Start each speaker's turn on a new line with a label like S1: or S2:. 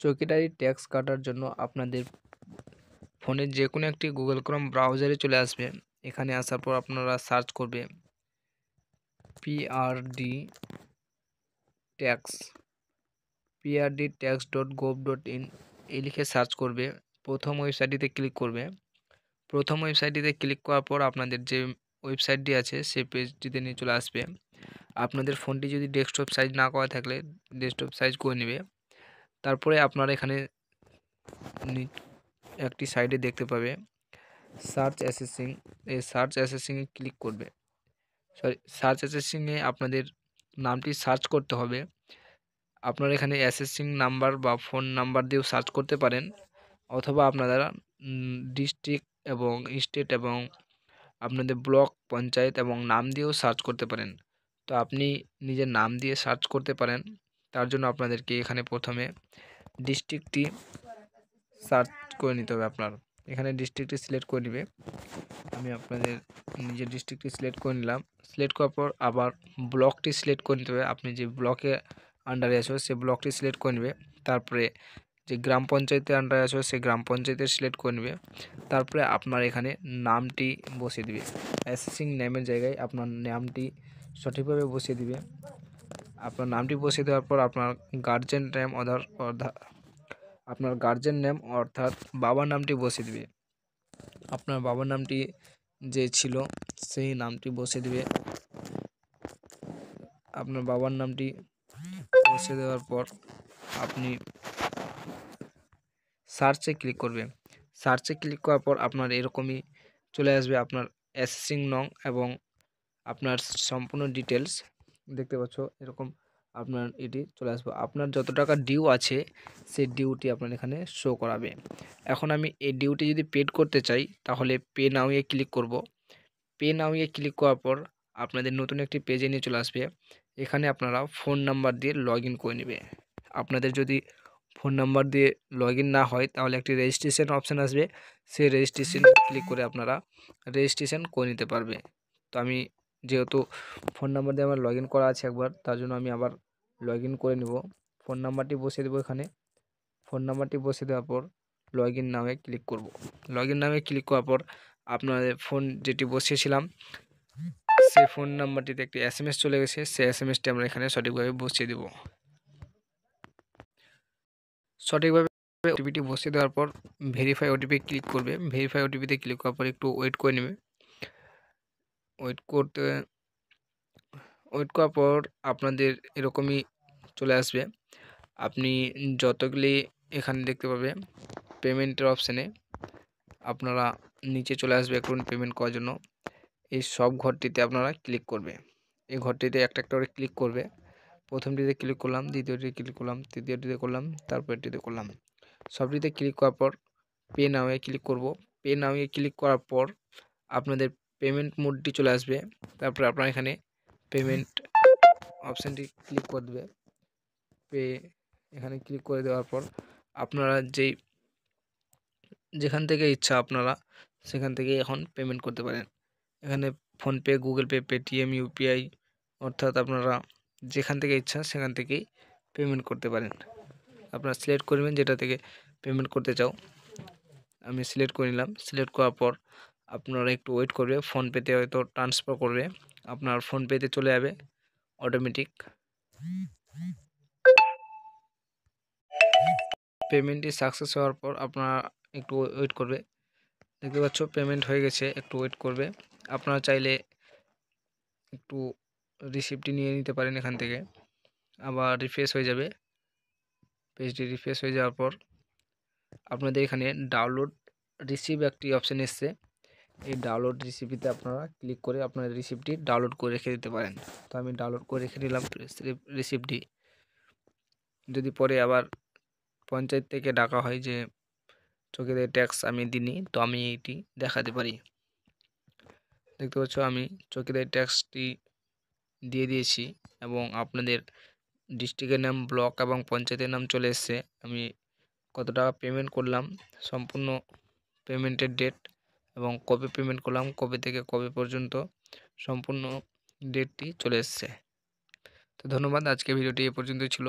S1: চৌকিদারি tax কাটার জন্য আপনাদের ফোনের যে কোনো একটি গুগল ক্রোম ব্রাউজারে চলে আসবে। এখানে আসার পর আপনারা সার্চ করবে পিআরডি ট্যাক্স prdtax.gov.in এই লিখে সার্চ করবে। প্রথম ওয়েবসাইটটিতে ক্লিক করবে। প্রথম ওয়েবসাইটটিতে ক্লিক করার পর আপনাদের যে ওয়েবসাইটটি আছে সেই পেজটিতে নিয়ে চলে আসবে। আপনাদের ফোনটি যদি ডেস্কটপ সাইজ না করা থাকলে ডেস্কটপ সাইজ করে নেবে। তারপরে আপনারা এখানে একটি সাইডে দেখতে পাবে সার্চ অ্যাসেসিং। এই সার্চ অ্যাসেসিংয়ে ক্লিক করবে। সার্চ অ্যাসেসিংয়ে আপনাদের নামটি সার্চ করতে হবে। আপনারা এখানে অ্যাসেসিং নাম্বার বা ফোন নাম্বার দিয়েও সার্চ করতে পারেন, অথবা আপনারা ডিস্ট্রিক্ট এবং স্টেট এবং আপনাদের ব্লক পঞ্চায়েত এবং নাম দিয়েও সার্চ করতে পারেন। তো আপনি নিজের নাম দিয়ে সার্চ করতে পারেন। তার জন্য আপনাদেরকে এখানে প্রথমে ডিস্ট্রিক্টটি সার্চ করে নিতে হবে। আপনার এখানে ডিস্ট্রিক্টটি সিলেক্ট করে নেবে। আমি আপনাদের নিজের ডিস্ট্রিক্টটি সিলেক্ট করে নিলাম। সিলেক্ট করার পর আবার ব্লকটি সিলেক্ট করে নিতে হবে। আপনি যে ব্লকে আন্ডারে আছো সেই ব্লকটি সিলেক্ট করে নেবে। তারপরে যে গ্রাম পঞ্চায়েতের আন্ডারে আছো সেই গ্রাম পঞ্চায়েতের সিলেক্ট করে নেবে। তারপরে আপনার এখানে নামটি বসিয়ে দিবে। অ্যাসেসিং নেমের জায়গায় আপনার নামটি সঠিকভাবে বসিয়ে দিবে। আপনার নামটি বসিয়ে দেওয়ার পর আপনার গার্জেন নেম অর্থাৎ বাবার নামটি বসিয়ে দিবে। আপনার বাবার নামটি যে ছিল সেই নামটি বসিয়ে দিবে। আপনার বাবার নামটি বসিয়ে দেওয়ার পর আপনি সার্চে ক্লিক করবেন। সার্চে ক্লিক করার পর আপনার এরকমই চলে আসবে আপনার অ্যাসেসিং নং এবং আপনার সম্পূর্ণ ডিটেলস দেখতে পাচ্ছ। এরকম আপনার এটি চলে আসবে। আপনার যত টাকা ডিউ আছে সেই ডিউটি আপনার এখানে শো করাবে। এখন আমি এই ডিউটি যদি পেড করতে চাই তাহলে পে নাও এ ক্লিক করব। পে নাও এ ক্লিক করার পর আপনাদের নতুন একটি পেজে নিয়ে চলে আসবে। এখানে আপনারা ফোন নাম্বার দিয়ে লগ ইন করে নেবে। আপনাদের যদি ফোন নাম্বার দিয়ে লগ ইন না হয় তাহলে একটি রেজিস্ট্রেশন অপশান আসবে। সেই রেজিস্ট্রেশন ক্লিক করে আপনারা রেজিস্ট্রেশন করে নিতে পারবে। তো আমি যেহেতু ফোন নাম্বার দিয়ে আমার লগ ইন করা আছে একবার, তার জন্য আমি আবার লগ ইন করে নেব। ফোন নাম্বারটি বসিয়ে দেবো এখানে। ফোন নাম্বারটি বসিয়ে দেওয়ার পর লগ ইন নামে ক্লিক করব। লগ ইন নামে ক্লিক করার পর আপনাদের ফোন যেটি বসিয়েছিলাম সেই ফোন নাম্বারটিতে একটি SMS চলে গেছে। সেই SMSটি আমরা এখানে সঠিকভাবে বসিয়ে দেব। সঠিকভাবে ওটিপিটি বসিয়ে দেওয়ার পর ভেরিফাই ওটিপি ক্লিক করবে। ভেরিফাই ওটিপিতে ক্লিক করার পর একটু ওয়েট করে নেবে। ওয়েট করার পর আপনাদের এরকমই চলে আসবে। আপনি যতগুলি এখানে দেখতে পাবে পেমেন্টের অপশানে আপনারা নিচে চলে আসবে একটু পেমেন্ট করার জন্য। এই সব ঘরটিতে আপনারা ক্লিক করবে। এই ঘরটিতে একটা একটা করে ক্লিক করবে। প্রথমটিতে ক্লিক করলাম, দ্বিতীয়টিতে ক্লিক করলাম, তৃতীয়টিতে করলাম, তারপরটিতে করলাম। সবটিতে ক্লিক করার পর পে নাও এ ক্লিক করব। পে নাও এ ক্লিক করার পর আপনাদের পেমেন্ট মোডটি চলে আসবে। তারপর আপনারা এখানে পেমেন্ট অপশানটি ক্লিক করে দেবে। এখানে ক্লিক করে দেওয়ার পর আপনারা যেখান থেকে ইচ্ছা আপনারা সেখান থেকে এখন পেমেন্ট করতে পারেন। এখানে PhonePe, Google pay, Paytm, UPI অর্থাৎ আপনারা যেখান থেকে ইচ্ছা সেখান থেকেই পেমেন্ট করতে পারেন। আপনারা সিলেক্ট করবেন যেটা থেকে পেমেন্ট করতে চাও। আমি সিলেক্ট করে নিলাম। সিলেক্ট করার পর আপনারা একটু ওয়েট করবে। ফোনপেতে হয়তো ট্রান্সফার করবে, আপনার ফোনপেতে চলে যাবে অটোমেটিক। পেমেন্টটি সাকসেস হওয়ার পর আপনারা একটু ওয়েট করবে। দেখতে পাচ্ছ পেমেন্ট হয়ে গেছে, একটু ওয়েট করবে। আপনারা চাইলে একটু রিসিপ্টটি নিয়ে নিতে পারেন এখান থেকে। আবার রিফ্রেশ হয়ে যাবে। পেজটি রিফ্রেশ হয়ে যাওয়ার পর আপনাদের এখানে ডাউনলোড রিসিভ একটি অপশান এসছে। এই ডাউনলোড রিসিপ্টটিতে আপনারা ক্লিক করে আপনার রিসিপ্টটি ডাউনলোড করে রেখে দিতে পারেন। তো আমি ডাউনলোড করে রেখে নিলাম রিসিপ্টটি। যদি পরে আবার পঞ্চায়েত থেকে ডাকা হয় যে চৌকিদারি ট্যাক্স আমি দিইনি, তো আমি এটি দেখাতে পারি। দেখতে পাচ্ছ আমি চৌকিদারি ট্যাক্সটি দিয়ে দিয়েছি এবং আপনাদের ডিস্ট্রিক্টের নাম, ব্লক এবং পঞ্চায়েতের নাম চলে এসছে। আমি কত টাকা পেমেন্ট করলাম, সম্পূর্ণ পেমেন্টের ডেট এবং কবে পেমেন্ট করলাম, কবে থেকে কবে পর্যন্ত সম্পূর্ণ ডেটটি চলে এসছে। তো ধন্যবাদ। আজকে ভিডিওটি এ পর্যন্তই ছিল।